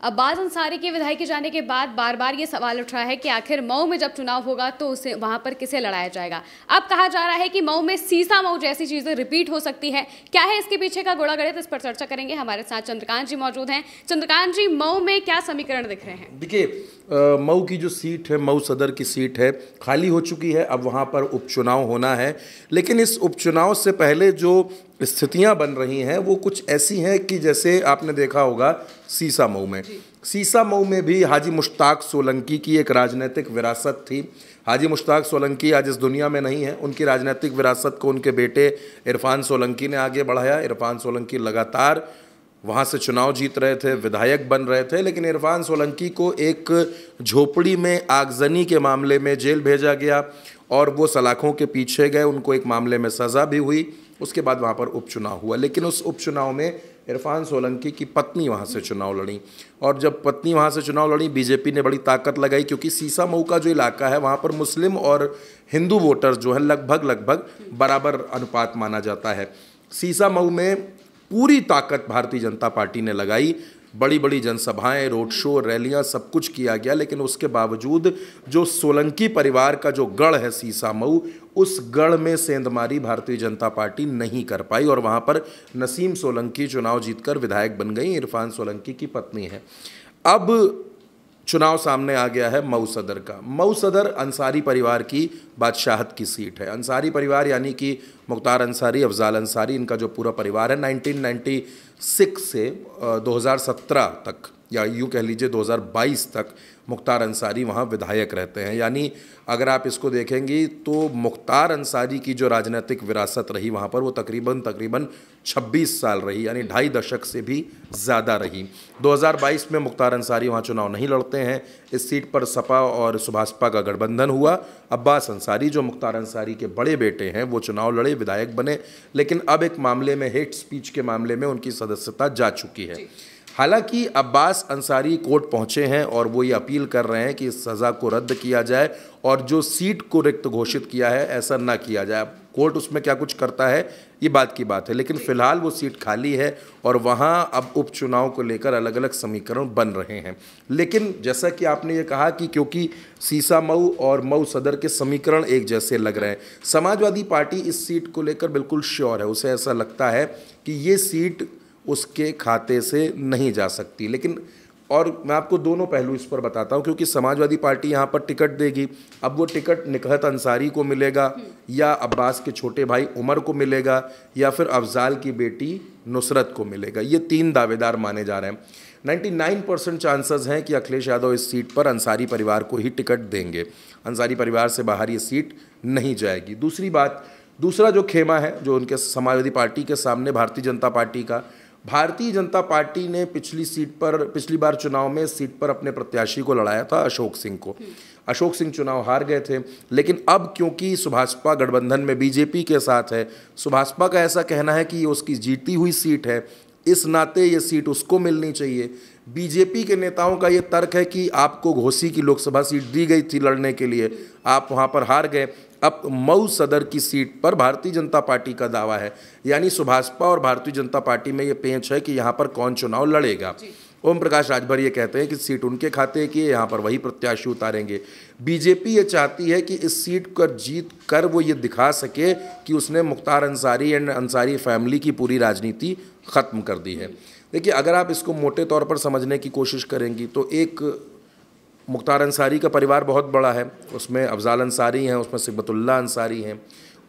अब्बास अंसारी के विधायक जाने के बाद बार बार ये सवाल उठ रहा है कि आखिर मऊ में जब चुनाव होगा तो उसे वहां पर किसे लड़ाया जाएगा। अब कहा जा रहा है कि मऊ में सीसा मऊ जैसी चीजें रिपीट हो सकती है। क्या है इसके पीछे का गुणा गणित, इस पर चर्चा करेंगे। हमारे साथ चंद्रकांत जी मौजूद हैं। चंद्रकांत जी, मऊ में क्या समीकरण दिख रहे हैं? देखिए, मऊ की जो सीट है, मऊ सदर की सीट है, खाली हो चुकी है। अब वहाँ पर उपचुनाव होना है, लेकिन इस उपचुनाव से पहले जो स्थितियाँ बन रही हैं वो कुछ ऐसी हैं कि जैसे आपने देखा होगा सीसा मऊ में, सीसा मऊ में भी हाजी मुश्ताक सोलंकी की एक राजनीतिक विरासत थी। हाजी मुश्ताक सोलंकी आज इस दुनिया में नहीं है। उनकी राजनीतिक विरासत को उनके बेटे इरफान सोलंकी ने आगे बढ़ाया। इरफान सोलंकी लगातार वहाँ से चुनाव जीत रहे थे, विधायक बन रहे थे, लेकिन इरफान सोलंकी को एक झोपड़ी में आगजनी के मामले में जेल भेजा गया और वो सलाखों के पीछे गए। उनको एक मामले में सज़ा भी हुई। उसके बाद वहाँ पर उपचुनाव हुआ, लेकिन उस उपचुनाव में इरफान सोलंकी की पत्नी वहाँ से चुनाव लड़ी और जब पत्नी वहाँ से चुनाव लड़ी, बीजेपी ने बड़ी ताकत लगाई, क्योंकि सीसा मऊ का जो इलाका है वहाँ पर मुस्लिम और हिंदू वोटर्स जो है लगभग बराबर अनुपात माना जाता है। सीसा मऊ में पूरी ताकत भारतीय जनता पार्टी ने लगाई। बड़ी बड़ी जनसभाएं, रोड शो, रैलियां, सब कुछ किया गया, लेकिन उसके बावजूद जो सोलंकी परिवार का जो गढ़ है सीसा मऊ, उस गढ़ में सेंधमारी भारतीय जनता पार्टी नहीं कर पाई और वहां पर नसीम सोलंकी चुनाव जीतकर विधायक बन गई। इरफान सोलंकी की पत्नी है। अब चुनाव सामने आ गया है मऊ सदर का। मऊ सदर अंसारी परिवार की बादशाहत की सीट है। अंसारी परिवार यानी कि मुख्तार अंसारी, अफजाल अंसारी, इनका जो पूरा परिवार है 1996 से 2017 तक, या यूँ कह लीजिए 2022 तक मुख्तार अंसारी वहाँ विधायक रहते हैं। यानी अगर आप इसको देखेंगी तो मुख्तार अंसारी की जो राजनीतिक विरासत रही वहाँ पर, वो तकरीबन 26 साल रही, यानी 2.5 दशक से भी ज़्यादा रही। 2022 में मुख्तार अंसारी वहाँ चुनाव नहीं लड़ते हैं। इस सीट पर सपा और सुभाषपा का गठबंधन हुआ। अब्बास अंसारी जो मुख्तार अंसारी के बड़े बेटे हैं वो चुनाव लड़े, विधायक बने, लेकिन अब एक मामले में, हेट स्पीच के मामले में उनकी सदस्यता जा चुकी है। हालांकि अब्बास अंसारी कोर्ट पहुंचे हैं और वो ये अपील कर रहे हैं कि इस सज़ा को रद्द किया जाए और जो सीट को रिक्त घोषित किया है ऐसा ना किया जाए। कोर्ट उसमें क्या कुछ करता है ये बात की बात है, लेकिन फिलहाल वो सीट खाली है और वहाँ अब उपचुनाव को लेकर अलग अलग समीकरण बन रहे हैं। लेकिन जैसा कि आपने ये कहा कि क्योंकि सीसा मऊ और मऊ सदर के समीकरण एक जैसे लग रहे हैं, समाजवादी पार्टी इस सीट को लेकर बिल्कुल श्योर है। उसे ऐसा लगता है कि ये सीट उसके खाते से नहीं जा सकती। लेकिन और मैं आपको दोनों पहलू इस पर बताता हूं, क्योंकि समाजवादी पार्टी यहां पर टिकट देगी। अब वो टिकट निकहत अंसारी को मिलेगा या अब्बास के छोटे भाई उमर को मिलेगा या फिर अफजाल की बेटी नुसरत को मिलेगा। ये 3 दावेदार माने जा रहे हैं। 99% चांसेस हैं कि अखिलेश यादव इस सीट पर अंसारी परिवार को ही टिकट देंगे। अंसारी परिवार से बाहर ये सीट नहीं जाएगी। दूसरी बात, दूसरा जो खेमा है जो उनके समाजवादी पार्टी के सामने भारतीय जनता पार्टी का, भारतीय जनता पार्टी ने पिछली बार चुनाव में इस सीट पर अपने प्रत्याशी को लड़ाया था, अशोक सिंह को। अशोक सिंह चुनाव हार गए थे, लेकिन अब क्योंकि सुभाषपा गठबंधन में बीजेपी के साथ है, सुभाषपा का ऐसा कहना है कि ये उसकी जीती हुई सीट है, इस नाते ये सीट उसको मिलनी चाहिए। बीजेपी के नेताओं का ये तर्क है कि आपको घोसी की लोकसभा सीट दी गई थी लड़ने के लिए, आप वहाँ पर हार गए। अब मऊ सदर की सीट पर भारतीय जनता पार्टी का दावा है, यानी सुभाषपा और भारतीय जनता पार्टी में ये पेंच है कि यहाँ पर कौन चुनाव लड़ेगा। ओम प्रकाश राजभर ये कहते हैं कि सीट उनके खाते की है, यहाँ पर वही प्रत्याशी उतारेंगे। बीजेपी ये चाहती है कि इस सीट पर जीत कर वो ये दिखा सके कि उसने मुख्तार अंसारी एंड अंसारी फैमिली की पूरी राजनीति ख़त्म कर दी है। देखिए, अगर आप इसको मोटे तौर पर समझने की कोशिश करेंगी तो एक मुख्तार अंसारी का परिवार बहुत बड़ा है, उसमें अफजाल अंसारी हैं, उसमें सिबतुल्लाह अंसारी हैं,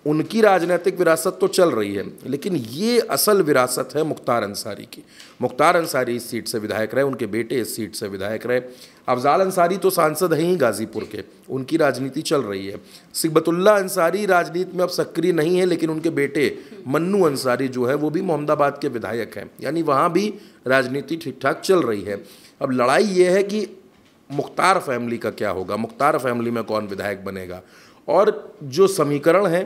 उनकी राजनीतिक विरासत तो चल रही है, लेकिन ये असल विरासत है मुख्तार अंसारी की। मुख्तार अंसारी इस सीट से विधायक रहे, उनके बेटे इस सीट से विधायक रहे। अफजाल अंसारी तो सांसद हैं ही गाजीपुर के, उनकी राजनीति चल रही है। सिबतुल्लाह अंसारी राजनीति में अब सक्रिय नहीं है, लेकिन उनके बेटे मन्नू अंसारी जो है वो भी मोहम्मदाबाद के विधायक हैं, यानी वहाँ भी राजनीति ठीक ठाक चल रही है। अब लड़ाई ये है कि मुख्तार फैमिली का क्या होगा, मुख्तार फैमिली में कौन विधायक बनेगा। और जो समीकरण है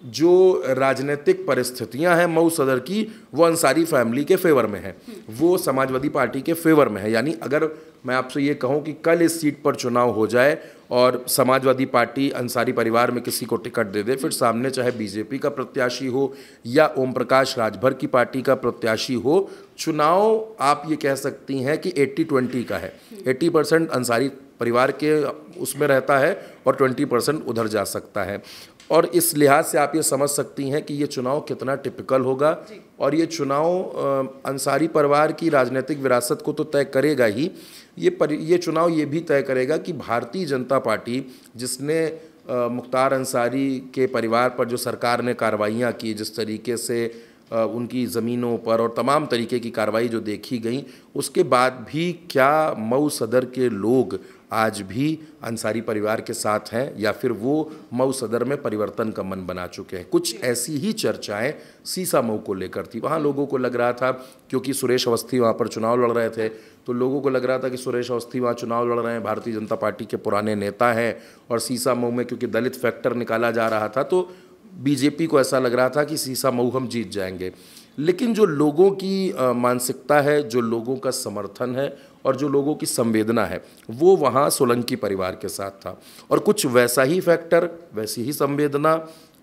जो राजनीतिक परिस्थितियां हैं मऊ सदर की, वो अंसारी फैमिली के फेवर में है, वो समाजवादी पार्टी के फेवर में है। यानी अगर मैं आपसे ये कहूं कि कल इस सीट पर चुनाव हो जाए और समाजवादी पार्टी अंसारी परिवार में किसी को टिकट दे दे, फिर सामने चाहे बीजेपी का प्रत्याशी हो या ओम प्रकाश राजभर की पार्टी का प्रत्याशी हो, चुनाव आप ये कह सकती हैं कि 80-20 का है। 80% अंसारी परिवार के उसमें रहता है और 20% उधर जा सकता है। और इस लिहाज से आप ये समझ सकती हैं कि ये चुनाव कितना टिपिकल होगा। और ये चुनाव अंसारी परिवार की राजनीतिक विरासत को तो तय करेगा ही, ये चुनाव ये भी तय करेगा कि भारतीय जनता पार्टी, जिसने मुख्तार अंसारी के परिवार पर जो सरकार ने कार्रवाइयाँ की, जिस तरीके से उनकी ज़मीनों पर और तमाम तरीके की कार्रवाई जो देखी गई, उसके बाद भी क्या मऊ सदर के लोग आज भी अंसारी परिवार के साथ हैं या फिर वो मऊ सदर में परिवर्तन का मन बना चुके हैं। कुछ ऐसी ही चर्चाएं सीसा मऊ को लेकर थी। वहाँ लोगों को लग रहा था, क्योंकि सुरेश अवस्थी वहाँ पर चुनाव लड़ रहे थे, तो लोगों को लग रहा था कि सुरेश अवस्थी वहाँ चुनाव लड़ रहे हैं, भारतीय जनता पार्टी के पुराने नेता हैं, और सीसा मऊ में क्योंकि दलित फैक्टर निकाला जा रहा था तो बीजेपी को ऐसा लग रहा था कि सीसा मऊ हम जीत जाएंगे। लेकिन जो लोगों की मानसिकता है, जो लोगों का समर्थन है और जो लोगों की संवेदना है, वो वहाँ सोलंकी परिवार के साथ था। और कुछ वैसा ही फैक्टर, वैसी ही संवेदना,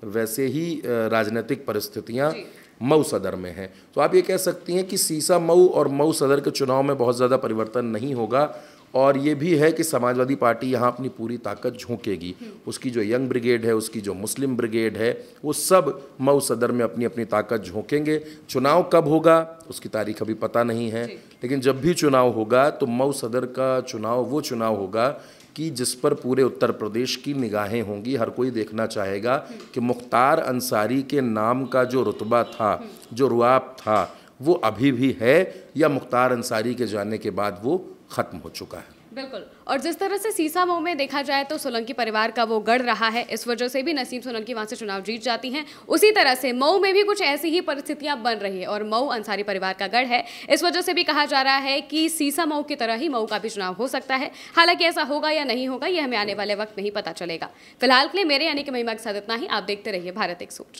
वैसे ही राजनीतिक परिस्थितियाँ मऊ सदर में हैं। तो आप ये कह सकती हैं कि सीसा मऊ और मऊ सदर के चुनाव में बहुत ज़्यादा परिवर्तन नहीं होगा। और ये भी है कि समाजवादी पार्टी यहाँ अपनी पूरी ताकत झोंकेगी। उसकी जो यंग ब्रिगेड है, उसकी जो मुस्लिम ब्रिगेड है, वो सब मऊ सदर में अपनी अपनी ताकत झोंकेंगे। चुनाव कब होगा उसकी तारीख अभी पता नहीं है, लेकिन जब भी चुनाव होगा तो मऊ सदर का चुनाव वो चुनाव होगा कि जिस पर पूरे उत्तर प्रदेश की निगाहें होंगी। हर कोई देखना चाहेगा कि मुख्तार अंसारी के नाम का जो रुतबा था, जो रुआब था, वो अभी भी है या मुख्तार अंसारी के जाने के बाद वो खत्म हो चुका है। बिल्कुल। और जिस तरह से सीसा मऊ में देखा जाए तो सोलंकी परिवार का वो गढ़ रहा है, इस वजह से भी नसीम सोलंकी वहां से चुनाव जीत जाती हैं। उसी तरह से मऊ में भी कुछ ऐसी ही परिस्थितियां बन रही है और मऊ अंसारी परिवार का गढ़ है, इस वजह से भी कहा जा रहा है कि सीसा मऊ की तरह ही मऊ का भी चुनाव हो सकता है। हालांकि ऐसा होगा या नहीं होगा, यह हमें आने वाले वक्त में ही पता चलेगा। फिलहाल के लिए मेरे यानी कि महिमा के साथ इतना ही। आप देखते रहिए भारत एक सोच।